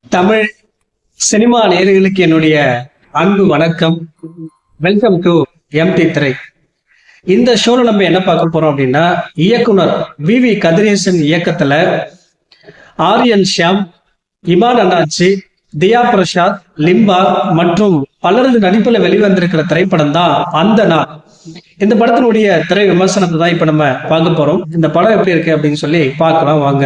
Tamil cinema நேயர்களுக்கு என்னுடைய அன்பு வணக்கம். வெல்கம் டு எம்டி திரை. இந்த ஷோல நம்ம என்ன பார்க்க போறோம் அப்படின்னா, இயக்குனர் வி கதிரேசன் இயக்கத்துல ஆரியன் ஷியாம், இமான் அண்ணாச்சி, தியா பிரசாத், லிம்பா மற்றும் பலரது நடிப்புல வெளிவந்திருக்கிற திரைப்படம் தான் அந்த நாள். இந்த படத்தினுடைய திரை விமர்சனத்தை தான் இப்ப நம்ம பார்க்க போறோம். இந்த படம் எப்படி இருக்கு அப்படின்னு சொல்லி பார்க்கலாம் வாங்க.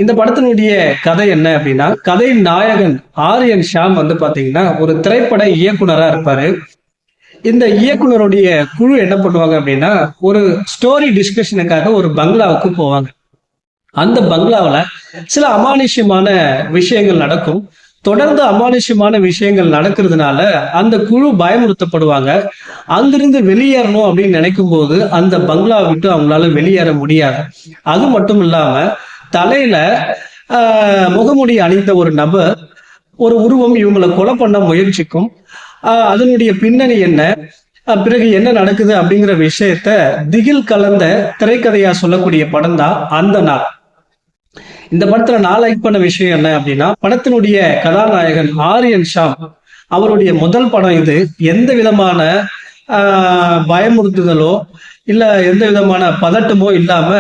இந்த படத்தினுடைய கதை என்ன அப்படின்னா, கதையின் நாயகன் ஆரியன் ஷியாம் பாத்தீங்கன்னா ஒரு திரைப்பட இயக்குனரா இருப்பாரு. இந்த இயக்குனருடைய குழு என்ன பண்ணுவாங்க அப்படின்னா, ஒரு ஸ்டோரி டிஸ்கஷனுக்காக ஒரு பங்களாவுக்கு போவாங்க. அந்த பங்களாவில் சில அமானுஷ்யமான விஷயங்கள் நடக்கும். தொடர்ந்து அமானுஷ்யமான விஷயங்கள் நடக்கிறதுனால அந்த குழு பயமுறுத்தப்படுவாங்க. அங்கிருந்து வெளியேறணும் அப்படின்னு நினைக்கும் போது அந்த பங்களாவை விட்டு அவங்களால வெளியேற முடியாது. அது மட்டும் இல்லாம தலையில முகமுடி அணிந்த ஒரு நபர், ஒரு உருவம் இவங்களை கொலை பண்ண முயற்சிக்கும். அதனுடைய பின்னணி என்ன, பிறகு என்ன நடக்குது அப்படிங்கிற விஷயத்த திகில் கலந்த திரைக்கதையா சொல்லக்கூடிய படம் தான் அந்த நாள். இந்த படத்துல நான் லைக் பண்ண விஷயம் என்ன அப்படின்னா, படத்தினுடைய கதாநாயகன் ஆரியன் ஷியாம் அவருடைய முதல் படம் இது. எந்த விதமான பயமுறுத்துதலோ இல்ல எந்த விதமான பதட்டமோ இல்லாம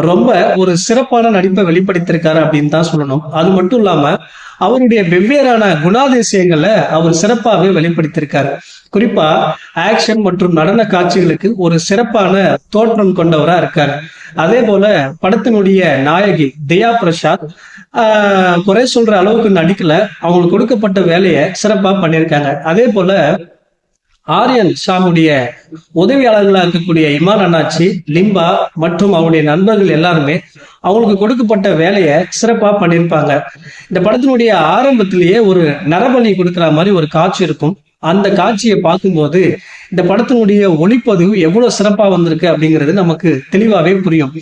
ரொம்ப ஒரு சிறப்பான நடிப்பை வெளிப்படுத்தியிருக்காரு அப்படின்னு தான் சொல்லணும். அது மட்டும் இல்லாம அவருடைய வெவ்வேறான குணாதிசயங்களை அவர் சிறப்பாகவே வெளிப்படுத்தியிருக்காரு. குறிப்பா ஆக்ஷன் மற்றும் நடன காட்சிகளுக்கு ஒரு சிறப்பான தோற்றம் கொண்டவரா இருக்காரு. அதே போல படத்தினுடைய நாயகி தியா பிரசாத் குறை சொல்ற அளவுக்கு நடிக்கல. அவங்களுக்கு கொடுக்கப்பட்ட வேலையை சிறப்பா பண்ணியிருக்காங்க. அதே போல ஆரியன் ஷியாமுடைய உதவியாளர்களா இருக்கக்கூடிய இமான் அண்ணாச்சி, லிம்பா மற்றும் அவருடைய நண்பர்கள் எல்லாருமே அவங்களுக்கு கொடுக்கப்பட்ட வேலையை சிறப்பா பண்ணியிருப்பாங்க. இந்த படத்தினுடைய ஆரம்பத்திலேயே ஒரு நரபலி கொடுக்குற மாதிரி ஒரு காட்சி இருக்கும். அந்த காட்சியை பார்க்கும்போது இந்த படத்தினுடைய ஒளிப்பதிவு எவ்வளவு சிறப்பா வந்திருக்கு அப்படிங்கிறது நமக்கு தெளிவாவே புரியும்.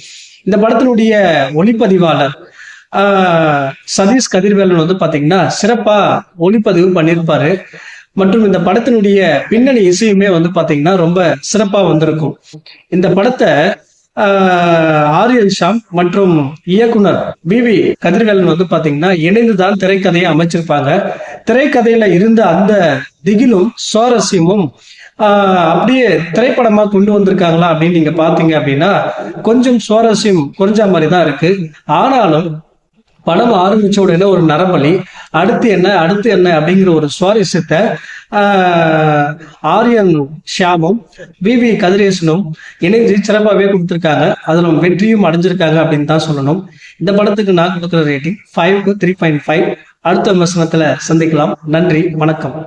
இந்த படத்தினுடைய ஒளிப்பதிவாளர் சதீஷ் கதிர்வேலன் பாத்தீங்கன்னா சிறப்பா ஒளிப்பதிவு பண்ணியிருப்பாரு. மற்றும் இந்த படத்தினுடைய பின்னணி இசையுமே பாத்தீங்கன்னா ரொம்ப சிறப்பா வந்திருக்கும். இந்த படத்தை ஆரியன் ஷியாம் மற்றும் இயக்குனர் வி கதிர்வேலன் பாத்தீங்கன்னா இணைந்துதான் திரைக்கதையை அமைச்சிருப்பாங்க. திரைக்கதையில இருந்த அந்த திகிலும் சுவாரஸ்யமும் அப்படியே திரைப்படமா கொண்டு வந்திருக்காங்களா அப்படின்னு நீங்க பாத்தீங்க அப்படின்னா கொஞ்சம் சுவாரஸ்யம் குறைஞ்ச மாதிரி தான் இருக்கு. ஆனாலும் படம் ஆரம்பிச்ச உடனே ஒரு நரபலி, அடுத்து என்ன அப்படிங்கிற ஒரு சுவாரஸ்யத்தை ஆரியன் ஷியாமும் வி கதிரேசனும் இணைஞ்சு சிறப்பாகவே கொடுத்துருக்காங்க. அதுல வெற்றியும் அடைஞ்சிருக்காங்க அப்படின்னு தான் சொல்லணும். இந்த படத்துக்கு நான் கொடுக்குற ரேட்டிங் 5 to 3.5. அடுத்த விமர்சனத்துல சந்திக்கலாம். நன்றி, வணக்கம்.